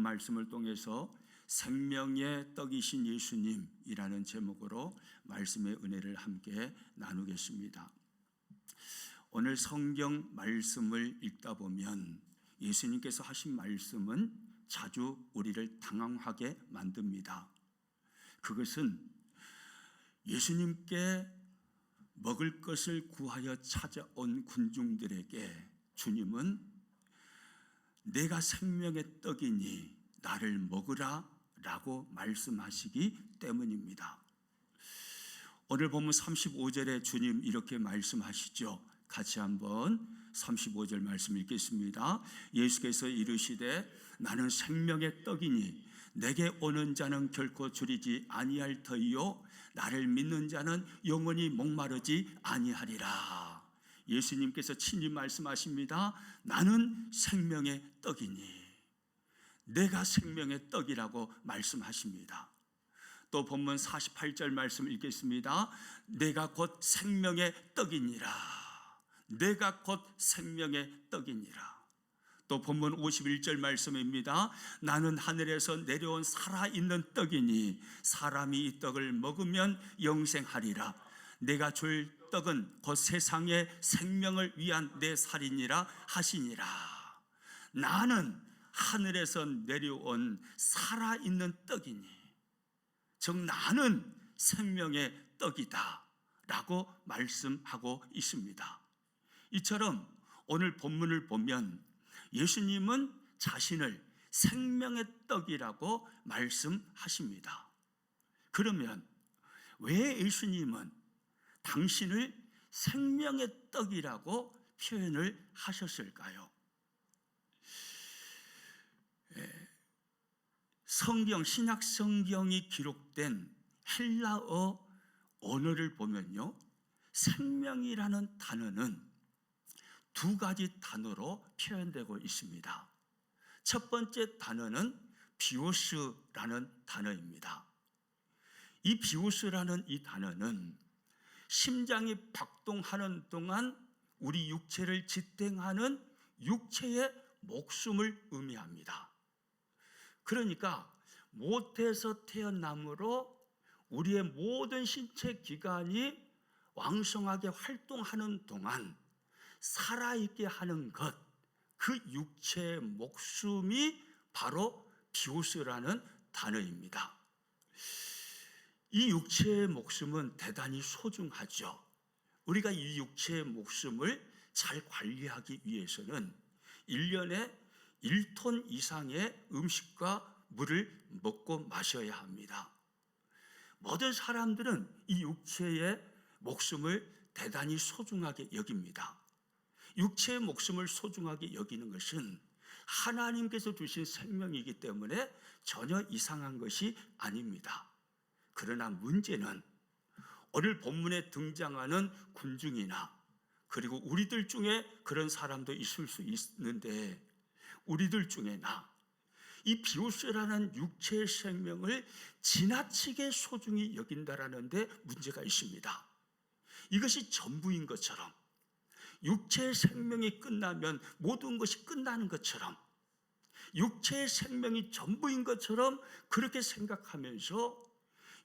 말씀을 통해서 생명의 떡이신 예수님이라는 제목으로 말씀의 은혜를 함께 나누겠습니다. 오늘 성경 말씀을 읽다 보면 예수님께서 하신 말씀은 자주 우리를 당황하게 만듭니다. 그것은 예수님께 먹을 것을 구하여 찾아온 군중들에게 주님은 내가 생명의 떡이니 나를 먹으라 라고 말씀하시기 때문입니다. 오늘 본문 35절에 주님 이렇게 말씀하시죠. 같이 한번 35절 말씀 읽겠습니다. 예수께서 이르시되 나는 생명의 떡이니 내게 오는 자는 결코 줄이지 아니할 터이요 나를 믿는 자는 영원히 목마르지 아니하리라. 예수님께서 친히 말씀하십니다. 나는 생명의 떡이니, 내가 생명의 떡이라고 말씀하십니다. 또 본문 48절 말씀 읽겠습니다. 내가 곧 생명의 떡이니라. 내가 곧 생명의 떡이니라. 또 본문 51절 말씀입니다. 나는 하늘에서 내려온 살아있는 떡이니 사람이 이 떡을 먹으면 영생하리라. 내가 줄 떡은 곧 세상의 생명을 위한 내 살이니라 하시니라. 나는 하늘에서 내려온 살아있는 떡이니, 즉 나는 생명의 떡이다 라고 말씀하고 있습니다. 이처럼 오늘 본문을 보면 예수님은 자신을 생명의 떡이라고 말씀하십니다. 그러면 왜 예수님은 당신을 생명의 떡이라고 표현을 하셨을까요? 성경, 신약 성경이 기록된 헬라어 언어를 보면요, 생명이라는 단어는 두 가지 단어로 표현되고 있습니다. 첫 번째 단어는 비오스라는 단어입니다. 이 비오스라는 이 단어는 심장이 박동하는 동안 우리 육체를 지탱하는 육체의 목숨을 의미합니다. 그러니까 모태에서 태어남으로 우리의 모든 신체 기관이 왕성하게 활동하는 동안 살아있게 하는 것, 그 육체의 목숨이 바로 비오스라는 단어입니다. 이 육체의 목숨은 대단히 소중하죠. 우리가 이 육체의 목숨을 잘 관리하기 위해서는 1년에 1톤 이상의 음식과 물을 먹고 마셔야 합니다. 모든 사람들은 이 육체의 목숨을 대단히 소중하게 여깁니다. 육체의 목숨을 소중하게 여기는 것은 하나님께서 주신 생명이기 때문에 전혀 이상한 것이 아닙니다. 그러나 문제는 오늘 본문에 등장하는 군중이나 그리고 우리들 중에 그런 사람도 있을 수 있는데, 우리들 중에나 이 비오스라는 육체의 생명을 지나치게 소중히 여긴다라는 데 문제가 있습니다. 이것이 전부인 것처럼, 육체의 생명이 끝나면 모든 것이 끝나는 것처럼, 육체의 생명이 전부인 것처럼 그렇게 생각하면서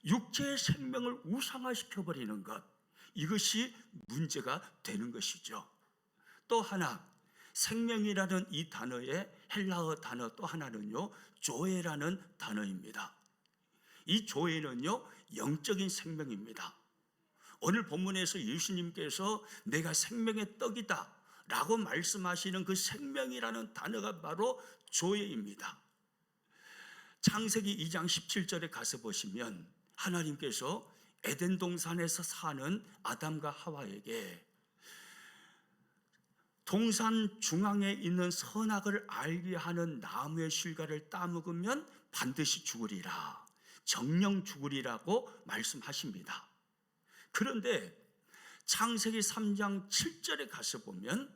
육체의 생명을 우상화시켜버리는 것, 이것이 문제가 되는 것이죠. 또 하나, 생명이라는 이 단어의 헬라어 단어 또 하나는요, 조에라는 단어입니다. 이 조에는요, 영적인 생명입니다. 오늘 본문에서 예수님께서 내가 생명의 떡이다 라고 말씀하시는 그 생명이라는 단어가 바로 조에입니다. 창세기 2장 17절에 가서 보시면 하나님께서 에덴 동산에서 사는 아담과 하와에게 동산 중앙에 있는 선악을 알게 하는 나무의 실과를 따먹으면 반드시 죽으리라, 정령 죽으리라고 말씀하십니다. 그런데 창세기 3장 7절에 가서 보면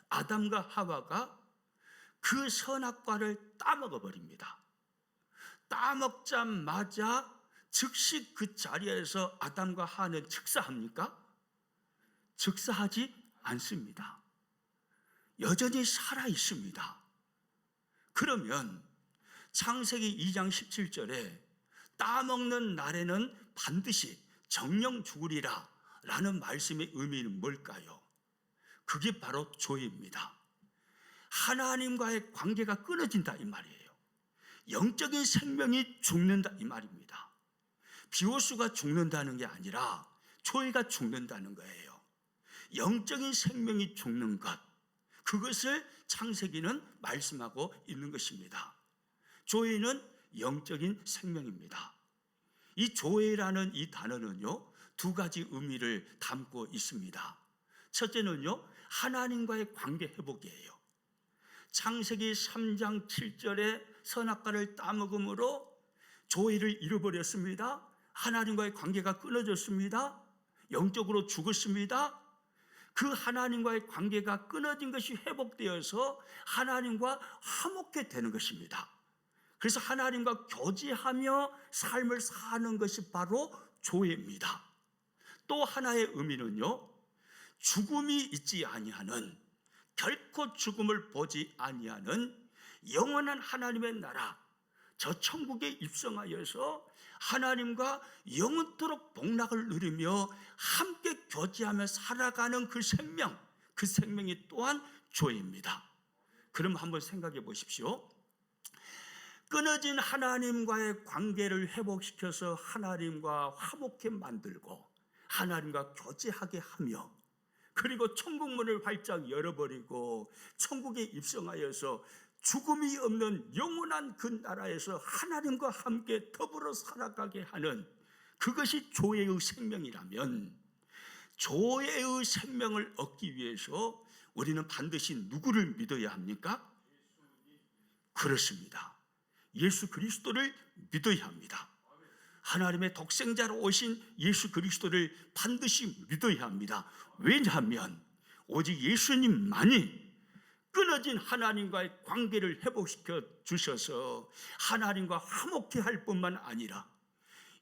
아담과 하와가 그 선악과를 따먹어 버립니다. 따먹자마자 즉시 그 자리에서 아담과 하와는 즉사합니까? 즉사하지 않습니다. 여전히 살아 있습니다. 그러면 창세기 2장 17절에 따먹는 날에는 반드시 정령 죽으리라 라는 말씀의 의미는 뭘까요? 그게 바로 조입니다. 하나님과의 관계가 끊어진다 이 말이에요. 영적인 생명이 죽는다 이 말입니다. 비오수가 죽는다는 게 아니라 조이가 죽는다는 거예요. 영적인 생명이 죽는 것, 그것을 창세기는 말씀하고 있는 것입니다. 조이는 영적인 생명입니다. 이 조이라는 이 단어는요, 두 가지 의미를 담고 있습니다. 첫째는요, 하나님과의 관계 회복이에요. 창세기 3장 7절에 선악과를 따먹음으로 조이를 잃어버렸습니다. 하나님과의 관계가 끊어졌습니다. 영적으로 죽었습니다. 그 하나님과의 관계가 끊어진 것이 회복되어서 하나님과 화목해 되는 것입니다. 그래서 하나님과 교제하며 삶을 사는 것이 바로 조회입니다. 또 하나의 의미는요, 죽음이 있지 아니하는, 결코 죽음을 보지 아니하는 영원한 하나님의 나라, 저 천국에 입성하여서 하나님과 영원토록 복락을 누리며 함께 교제하며 살아가는 그 생명이 또한 조회입니다. 그럼 한번 생각해 보십시오. 끊어진 하나님과의 관계를 회복시켜서 하나님과 화목해 만들고 하나님과 교제하게 하며, 그리고 천국문을 활짝 열어버리고 천국에 입성하여서 죽음이 없는 영원한 그 나라에서 하나님과 함께 더불어 살아가게 하는, 그것이 조회의 생명이라면, 조회의 생명을 얻기 위해서 우리는 반드시 누구를 믿어야 합니까? 그렇습니다. 예수 그리스도를 믿어야 합니다. 하나님의 독생자로 오신 예수 그리스도를 반드시 믿어야 합니다. 왜냐하면 오직 예수님만이 끊어진 하나님과의 관계를 회복시켜 주셔서 하나님과 화목해 할 뿐만 아니라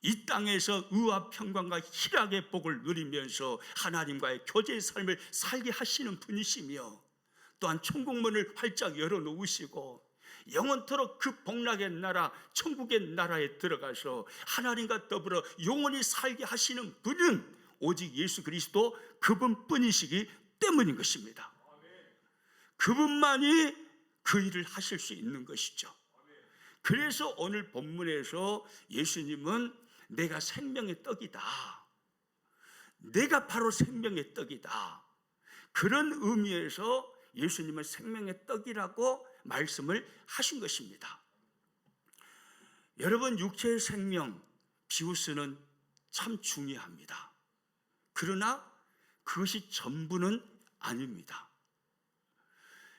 이 땅에서 의와 평강과 희락의 복을 누리면서 하나님과의 교제의 삶을 살게 하시는 분이시며, 또한 천국문을 활짝 열어놓으시고 영원토록 그 복락의 나라, 천국의 나라에 들어가서 하나님과 더불어 영원히 살게 하시는 분은 오직 예수 그리스도 그분뿐이시기 때문인 것입니다. 그분만이 그 일을 하실 수 있는 것이죠. 그래서 오늘 본문에서 예수님은 내가 생명의 떡이다, 내가 바로 생명의 떡이다, 그런 의미에서 예수님은 생명의 떡이라고 말씀을 하신 것입니다. 여러분, 육체의 생명 비우스는 참 중요합니다. 그러나 그것이 전부는 아닙니다.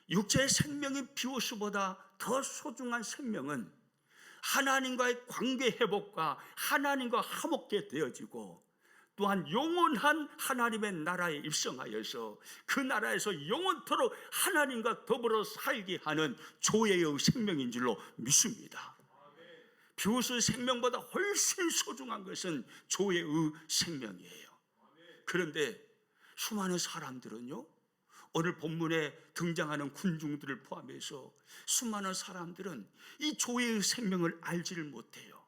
육체의 생명인 비우스보다 더 소중한 생명은 하나님과의 관계 회복과 하나님과 화목게 되어지고, 또한 영원한 하나님의 나라에 입성하여서 그 나라에서 영원토록 하나님과 더불어 살게 하는 조회의 생명인 줄로 믿습니다. 비우스의 생명보다 훨씬 소중한 것은 조회의 생명이에요. 그런데 수많은 사람들은요, 오늘 본문에 등장하는 군중들을 포함해서 수많은 사람들은 이 조회의 생명을 알지를 못해요.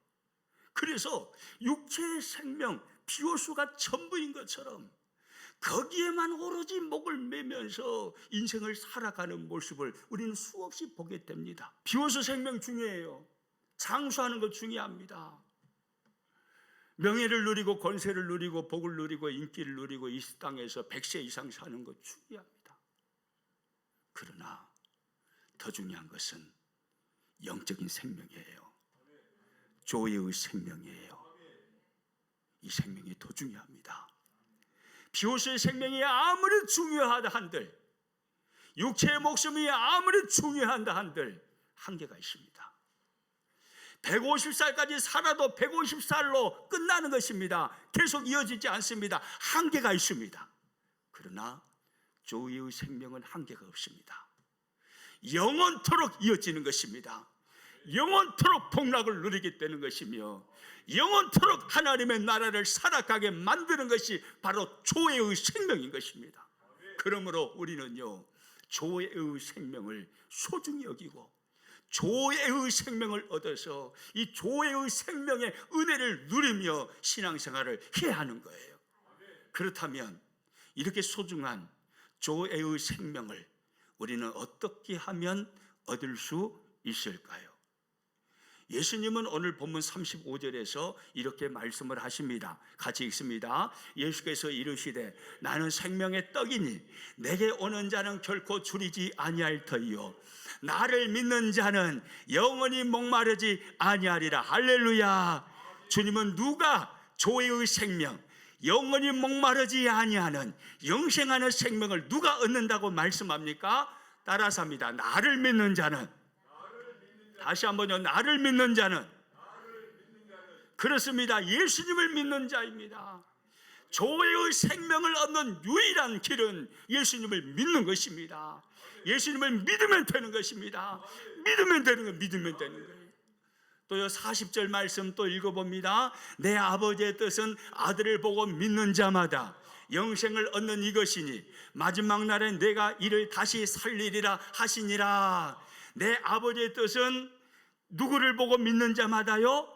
그래서 육체의 생명, 비오수가 전부인 것처럼 거기에만 오로지 목을 매면서 인생을 살아가는 모습을 우리는 수없이 보게 됩니다. 비오수 생명 중요해요. 장수하는 것 중요합니다. 명예를 누리고 권세를 누리고 복을 누리고 인기를 누리고 이 땅에서 100세 이상 사는 것 중요합니다. 그러나 더 중요한 것은 영적인 생명이에요. 조회의 생명이에요. 이 생명이 더 중요합니다. 비오스의 생명이 아무리 중요하다 한들, 육체의 목숨이 아무리 중요하다 한들 한계가 있습니다. 150살까지 살아도 150살로 끝나는 것입니다. 계속 이어지지 않습니다. 한계가 있습니다. 그러나 조회의 생명은 한계가 없습니다. 영원토록 이어지는 것입니다. 영원토록 복락을 누리게 되는 것이며, 영원토록 하나님의 나라를 살아가게 만드는 것이 바로 조회의 생명인 것입니다. 그러므로 우리는요, 조회의 생명을 소중히 여기고 조회의 생명을 얻어서 이 조회의 생명의 은혜를 누리며 신앙생활을 해야 하는 거예요. 그렇다면 이렇게 소중한 조회의 생명을 우리는 어떻게 하면 얻을 수 있을까요? 예수님은 오늘 본문 35절에서 이렇게 말씀을 하십니다. 같이 읽습니다. 예수께서 이르시되 나는 생명의 떡이니 내게 오는 자는 결코 줄이지 아니할 터이요 나를 믿는 자는 영원히 목마르지 아니하리라. 할렐루야. 주님은 누가 조회의 생명, 영원히 목마르지 아니하는 영생하는 생명을 누가 얻는다고 말씀합니까? 따라서 합니다. 나를 믿는 자는, 다시 한번요, 나를 믿는 자는, 그렇습니다. 예수님을 믿는 자입니다. 조회의 생명을 얻는 유일한 길은 예수님을 믿는 것입니다. 예수님을 믿으면 되는 것입니다. 믿으면 되는 거예요. 믿으면 되는 거예요. 또요 40절 말씀 또 읽어봅니다. 내 아버지의 뜻은 아들을 보고 믿는 자마다 영생을 얻는 이것이니 마지막 날에 내가 이를 다시 살리리라 하시니라. 내 아버지의 뜻은 누구를 보고 믿는 자마다요?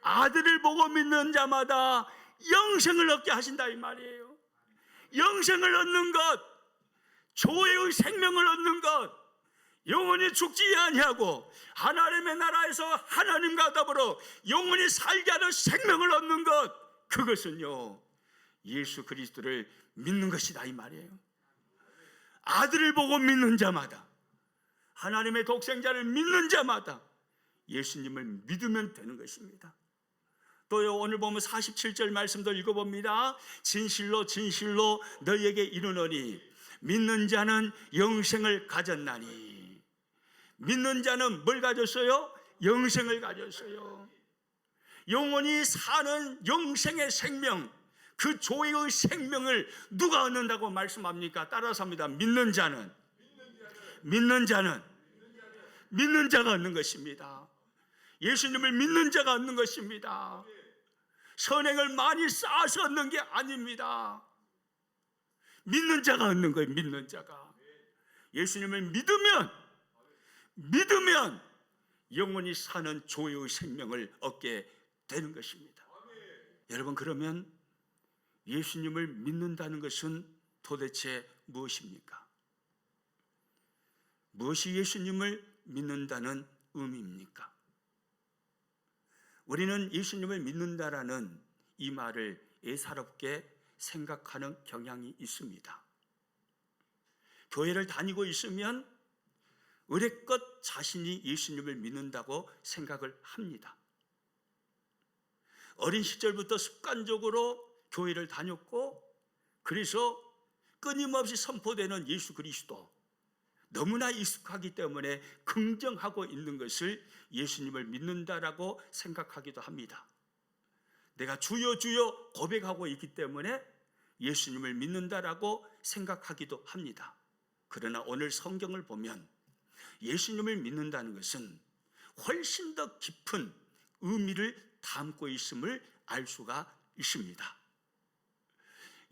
아들을 보고 믿는 자마다 영생을 얻게 하신다 이 말이에요. 영생을 얻는 것, 조회의 생명을 얻는 것, 영원히 죽지 아니하고 하나님의 나라에서 하나님과 더불어 영원히 살게 하는 생명을 얻는 것, 그것은요 예수 그리스도를 믿는 것이다 이 말이에요. 아들을 보고 믿는 자마다, 하나님의 독생자를 믿는 자마다 예수님을 믿으면 되는 것입니다. 또요 오늘 보면 47절 말씀도 읽어봅니다. 진실로 진실로 너희에게 이르노니 믿는 자는 영생을 가졌나니. 믿는 자는 뭘 가졌어요? 영생을 가졌어요. 영원히 사는 영생의 생명, 그 조회의 생명을 누가 얻는다고 말씀합니까? 따라서 합니다. 믿는 자는, 믿는 자가 얻는 것입니다. 예수님을 믿는 자가 얻는 것입니다. 선행을 많이 쌓아서 얻는 게 아닙니다. 믿는 자가 얻는 거예요. 믿는 자가. 예수님을 믿으면 영원히 사는 조회의 생명을 얻게 되는 것입니다. 여러분, 그러면 예수님을 믿는다는 것은 도대체 무엇입니까? 무엇이 예수님을 믿는다는 의미입니까? 우리는 예수님을 믿는다라는 이 말을 예사롭게 생각하는 경향이 있습니다. 교회를 다니고 있으면 의례껏 자신이 예수님을 믿는다고 생각을 합니다. 어린 시절부터 습관적으로 교회를 다녔고, 그래서 끊임없이 선포되는 예수 그리스도, 너무나 익숙하기 때문에 긍정하고 있는 것을 예수님을 믿는다라고 생각하기도 합니다. 내가 주여 주여 고백하고 있기 때문에 예수님을 믿는다라고 생각하기도 합니다. 그러나 오늘 성경을 보면 예수님을 믿는다는 것은 훨씬 더 깊은 의미를 담고 있음을 알 수가 있습니다.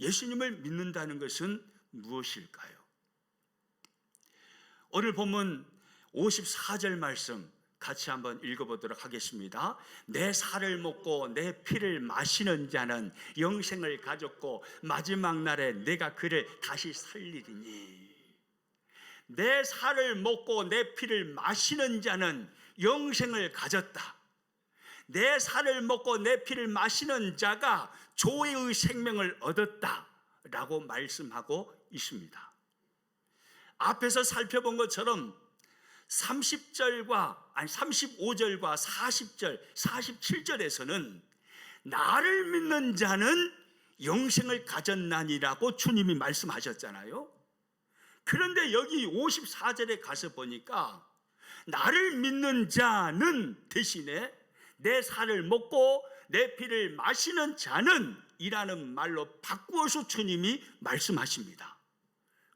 예수님을 믿는다는 것은 무엇일까요? 오늘 본문 54절 말씀 같이 한번 읽어보도록 하겠습니다. 내 살을 먹고 내 피를 마시는 자는 영생을 가졌고 마지막 날에 내가 그를 다시 살리리니. 내 살을 먹고 내 피를 마시는 자는 영생을 가졌다. 내 살을 먹고 내 피를 마시는 자가 조회의 생명을 얻었다라고 말씀하고 있습니다. 앞에서 살펴본 것처럼 35절과 40절, 47절에서는 나를 믿는 자는 영생을 가졌나니라고 주님이 말씀하셨잖아요. 그런데 여기 54절에 가서 보니까 나를 믿는 자는 대신에 내 살을 먹고 내 피를 마시는 자는 이라는 말로 바꾸어서 주님이 말씀하십니다.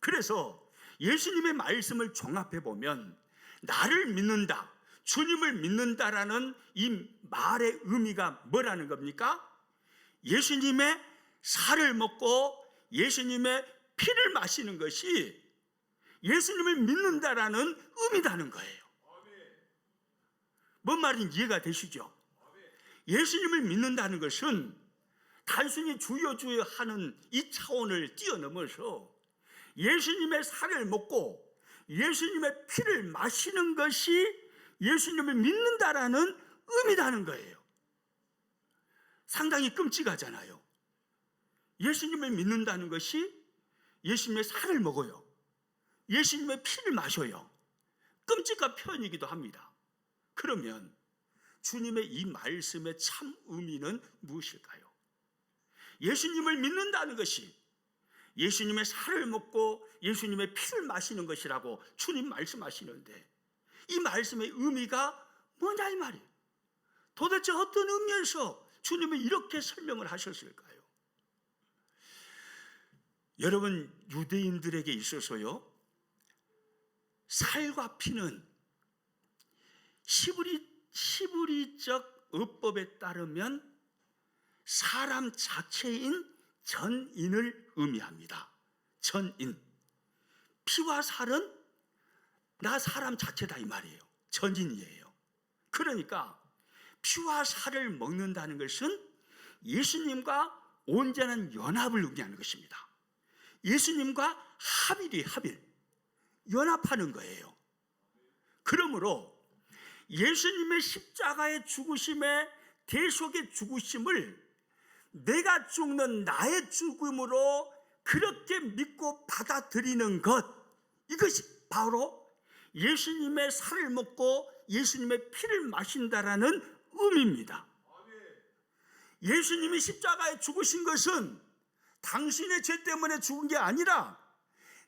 그래서 예수님의 말씀을 종합해 보면 나를 믿는다, 주님을 믿는다라는 이 말의 의미가 뭐라는 겁니까? 예수님의 살을 먹고 예수님의 피를 마시는 것이 예수님을 믿는다라는 의미라는 거예요. 뭔 말인지 이해가 되시죠? 예수님을 믿는다는 것은 단순히 주여 주여 하는 이 차원을 뛰어넘어서 예수님의 살을 먹고 예수님의 피를 마시는 것이 예수님을 믿는다라는 의미라는 거예요. 상당히 끔찍하잖아요. 예수님을 믿는다는 것이 예수님의 살을 먹어요. 예수님의 피를 마셔요. 끔찍한 표현이기도 합니다. 그러면 주님의 이 말씀의 참 의미는 무엇일까요? 예수님을 믿는다는 것이 예수님의 살을 먹고 예수님의 피를 마시는 것이라고 주님 말씀하시는데 이 말씀의 의미가 뭐냐 이 말이에요. 도대체 어떤 의미에서 주님은 이렇게 설명을 하셨을까요? 여러분, 유대인들에게 있어서요, 살과 피는 시브리적 어법에 따르면 사람 자체인 전인을 의미합니다. 전인. 피와 살은 나 사람 자체다 이 말이에요. 전인이에요. 그러니까 피와 살을 먹는다는 것은 예수님과 온전한 연합을 의미하는 것입니다. 예수님과 합일, 연합하는 거예요. 그러므로 예수님의 십자가의 죽으심의 대속의 죽으심을 내가 죽는 나의 죽음으로 그렇게 믿고 받아들이는 것, 이것이 바로 예수님의 살을 먹고 예수님의 피를 마신다라는 의미입니다. 예수님이 십자가에 죽으신 것은 당신의 죄 때문에 죽은 게 아니라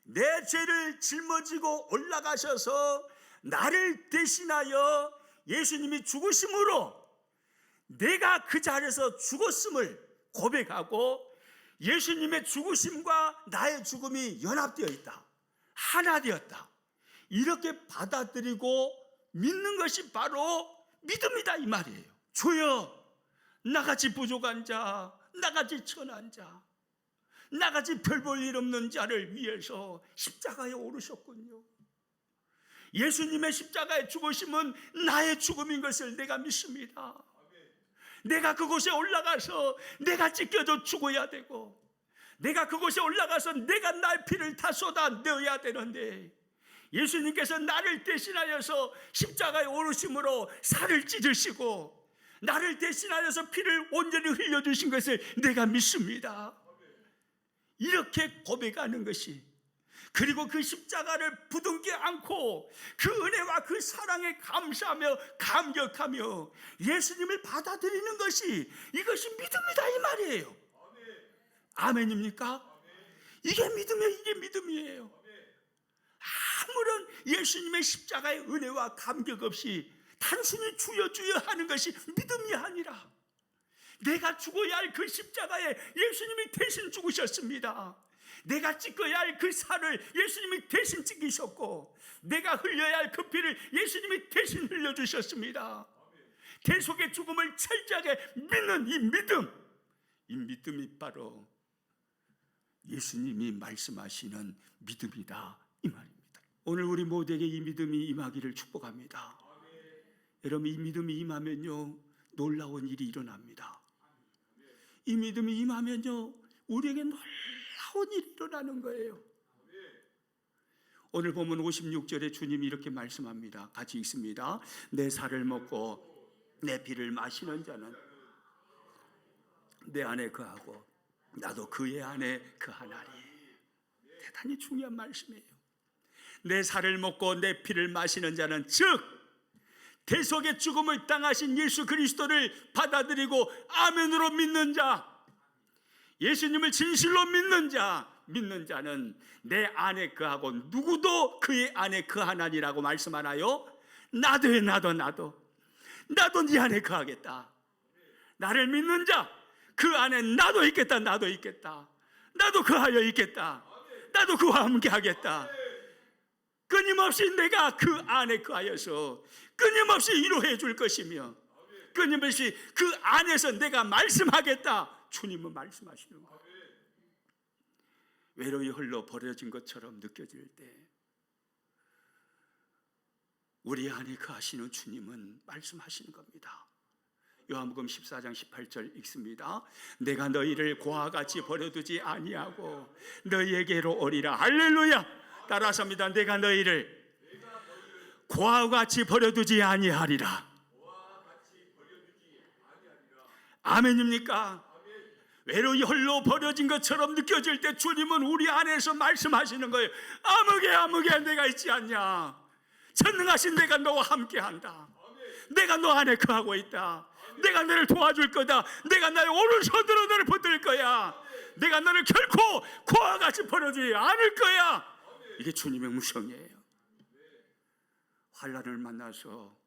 내 죄를 짊어지고 올라가셔서 나를 대신하여 예수님이 죽으심으로 내가 그 자리에서 죽었음을 고백하고 예수님의 죽으심과 나의 죽음이 연합되어 있다, 하나 되었다, 이렇게 받아들이고 믿는 것이 바로 믿음이다 이 말이에요. 주여, 나같이 부족한 자, 나같이 천한 자, 나같이 별 볼 일 없는 자를 위해서 십자가에 오르셨군요. 예수님의 십자가의 죽으심은 나의 죽음인 것을 내가 믿습니다. 내가 그곳에 올라가서 내가 찢겨져 죽어야 되고, 내가 그곳에 올라가서 내가 나의 피를 다 쏟아 내어야 되는데, 예수님께서 나를 대신하여서 십자가에 오르심으로 살을 찢으시고 나를 대신하여서 피를 온전히 흘려주신 것을 내가 믿습니다. 이렇게 고백하는 것이, 그리고 그 십자가를 부둥켜 안고 그 은혜와 그 사랑에 감사하며 감격하며 예수님을 받아들이는 것이, 이것이 믿음이다 이 말이에요. 아멘입니까? 이게 믿음이에요. 이게 믿음이에요. 아무런 예수님의 십자가의 은혜와 감격 없이 단순히 주여 주여 하는 것이 믿음이 아니라, 내가 죽어야 할 그 십자가에 예수님이 대신 죽으셨습니다. 내가 찢어야 할 그 살을 예수님이 대신 찢으셨고, 내가 흘려야 할 그 피를 예수님이 대신 흘려주셨습니다. 대속의 죽음을 철저하게 믿는 이 믿음이 바로 예수님이 말씀하시는 믿음이다 이 말입니다. 오늘 우리 모두에게 이 믿음이 임하기를 축복합니다. 여러분, 이 믿음이 임하면요, 놀라운 일이 일어납니다. 이 믿음이 임하면요, 우리에게 놀라운 일이 일어나는 거예요. 오늘 보면 56절에 주님이 이렇게 말씀합니다. 같이 읽습니다. 내 살을 먹고 내 피를 마시는 자는 내 안에 거하고 나도 그의 안에 거하나니. 대단히 중요한 말씀이에요. 내 살을 먹고 내 피를 마시는 자는, 즉 대속의 죽음을 당하신 예수 그리스도를 받아들이고 아멘으로 믿는 자, 예수님을 진실로 믿는 자는 내 안에 거하고 누구도 그의 안에 거하나니라고 말씀하나요? 나도 네 안에 거하겠다. 나를 믿는 자, 그 안에 나도 있겠다. 나도 거하여 있겠다. 나도 그와 함께 하겠다. 끊임없이 내가 그 안에 거하여서 끊임없이 위로해 줄 것이며, 끊임없이 그 안에서 내가 말씀하겠다. 주님은 말씀하시는 거예요. 외로이 흘러 버려진 것처럼 느껴질 때, 우리 안에 거하시는 주님은 말씀하시는 겁니다. 요한복음 14장 18절 읽습니다. 내가 너희를 고와 같이 버려두지 아니하고 너희에게로 오리라. 할렐루야. 따라서 합니다. 내가 너희를 고와 같이 버려두지 아니하리라. 아멘입니까? 외로이 홀로 버려진 것처럼 느껴질 때 주님은 우리 안에서 말씀하시는 거예요. 아무개 내가 있지 않냐. 전능하신 내가 너와 함께한다. 내가 너 안에 거하고 있다. 내가 너를 도와줄 거다. 내가 나의 오른손으로 너를 붙들 거야. 내가 너를 결코 고와 같이 버려두지 않을 거야. 이게 주님의 무성이에요. 환난을 만나서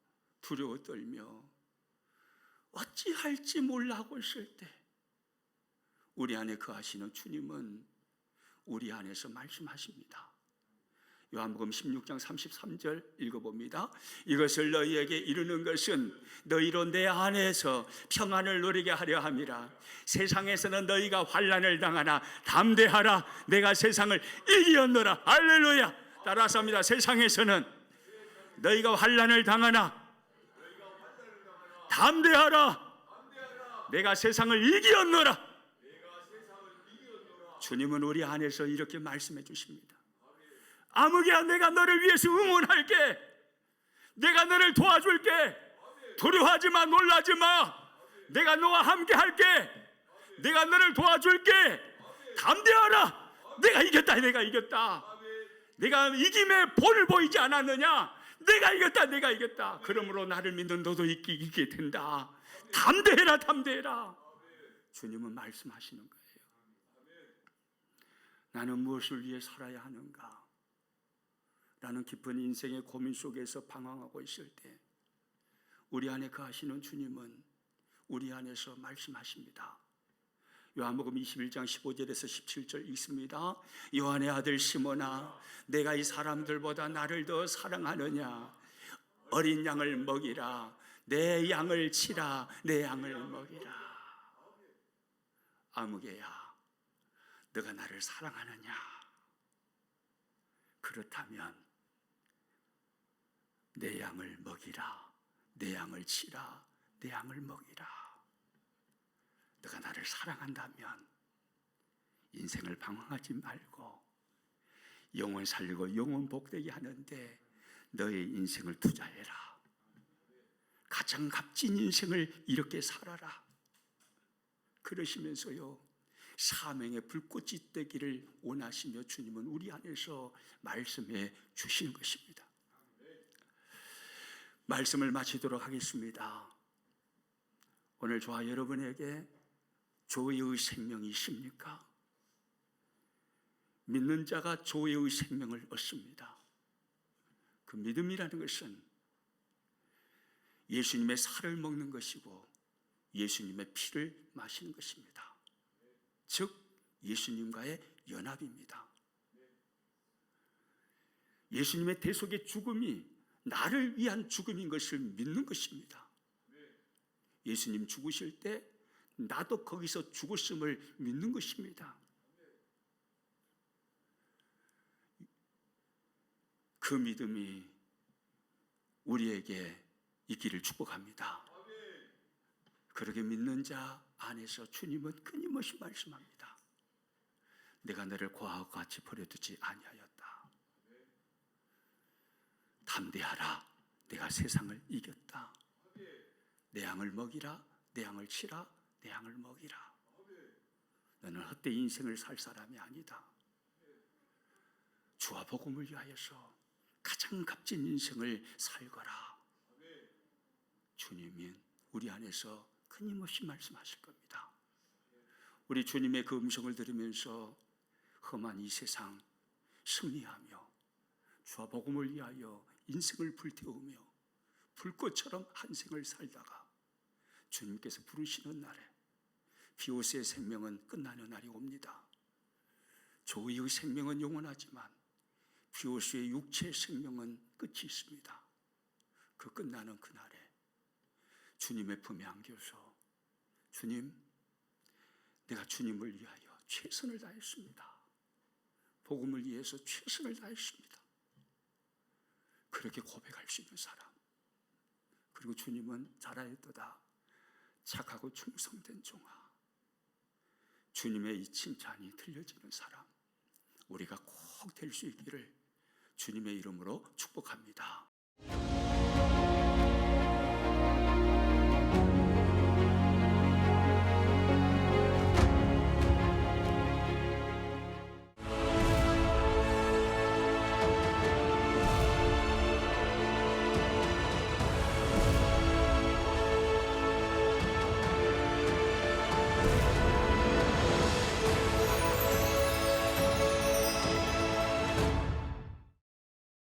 두려워 떨며 어찌할지 몰라 하고 있을 때 우리 안에 거하시는 주님은 우리 안에서 말씀하십니다. 요한복음 16장 33절 읽어봅니다. 이것을 너희에게 이루는 것은 너희로 내 안에서 평안을 누리게 하려 함이라. 세상에서는 너희가 환난을 당하나 담대하라. 내가 세상을 이기었노라. 할렐루야. 따라서 합니다. 세상에서는 너희가 환난을 당하나 담대하라. 내가 세상을 이기었노라. 주님은 우리 안에서 이렇게 말씀해 주십니다. 아무개야, 내가 너를 위해서 응원할게. 내가 너를 도와줄게. 두려워하지 마, 놀라지 마. 내가 너와 함께 할게. 내가 너를 도와줄게. 담대하라. 내가 이겼다. 내가 이김의 본을 보이지 않았느냐. 내가 이겼다. 그러므로 나를 믿는 너도 이기게 된다. 담대해라. 주님은 말씀하시는 거예요. 나는 무엇을 위해 살아야 하는가? 라는 깊은 인생의 고민 속에서 방황하고 있을 때 우리 안에 거하시는 주님은 우리 안에서 말씀하십니다. 요한복음 21장 15절에서 17절 읽습니다. 요한의 아들 시몬아, 내가 이 사람들보다 나를 더 사랑하느냐? 어린 양을 먹이라. 내 양을 치라. 내 양을 먹이라. 아무개야, 너가 나를 사랑하느냐? 그렇다면 내 양을 먹이라. 내 양을 치라. 내 양을 먹이라. 너가 나를 사랑한다면 인생을 방황하지 말고 영혼 살리고 영혼 복되게 하는데 너의 인생을 투자해라. 가장 값진 인생을 이렇게 살아라. 그러시면서요, 사명의 불꽃이 되기를 원하시며 주님은 우리 안에서 말씀해 주시는 것입니다. 말씀을 마치도록 하겠습니다. 오늘 저와 여러분에게 조의의 생명이 있습니까? 믿는 자가 조의의 생명을 얻습니다. 그 믿음이라는 것은 예수님의 살을 먹는 것이고 예수님의 피를 마시는 것입니다. 즉 예수님과의 연합입니다. 예수님의 대속의 죽음이 나를 위한 죽음인 것을 믿는 것입니다. 예수님 죽으실 때 나도 거기서 죽었음을 믿는 것입니다. 그 믿음이 우리에게 있기를 축복합니다. 그렇게 믿는 자 안에서 주님은 끊임없이 말씀합니다. 내가 너를 고아와 같이 버려두지 아니하였다. 담대하라. 내가 세상을 이겼다. 내 양을 먹이라. 내 양을 치라. 내 양을 먹이라. 너는 헛되이 인생을 살 사람이 아니다. 주와 복음을 위하여서 가장 값진 인생을 살거라. 주님은 우리 안에서 끊임없이 말씀하실 겁니다. 우리 주님의 그 음성을 들으면서 험한 이 세상 승리하며 주와 복음을 위하여 인생을 불태우며 불꽃처럼 한 생을 살다가 주님께서 부르시는 날에 비오스의 생명은 끝나는 날이 옵니다. 조의의 생명은 영원하지만 비오스의 육체의 생명은 끝이 있습니다. 그 끝나는 그날에 주님의 품에 안겨서 주님, 내가 주님을 위하여 최선을 다했습니다. 복음을 위해서 최선을 다했습니다. 그렇게 고백할 수 있는 사람, 그리고 주님은 잘하였도다 착하고 충성된 종아, 주님의 이 칭찬이 들려지는 사람, 우리가 꼭 될 수 있기를 주님의 이름으로 축복합니다.